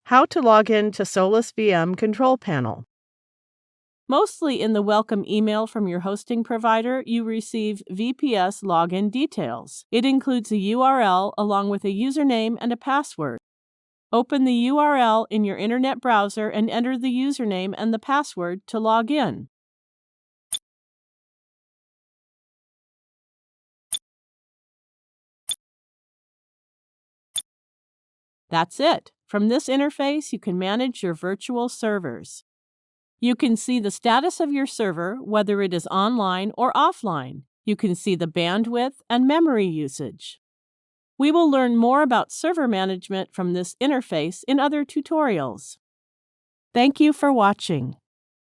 How to log in to SolusVM control panel. Mostly in the welcome email from your hosting provider, you receive VPS login details. It includes a URL along with a username and a password. Open the URL in your internet browser and enter the username and the password to log in. That's it. From this interface, you can manage your virtual servers. You can see the status of your server, whether it is online or offline. You can see the bandwidth and memory usage. We will learn more about server management from this interface in other tutorials. Thank you for watching.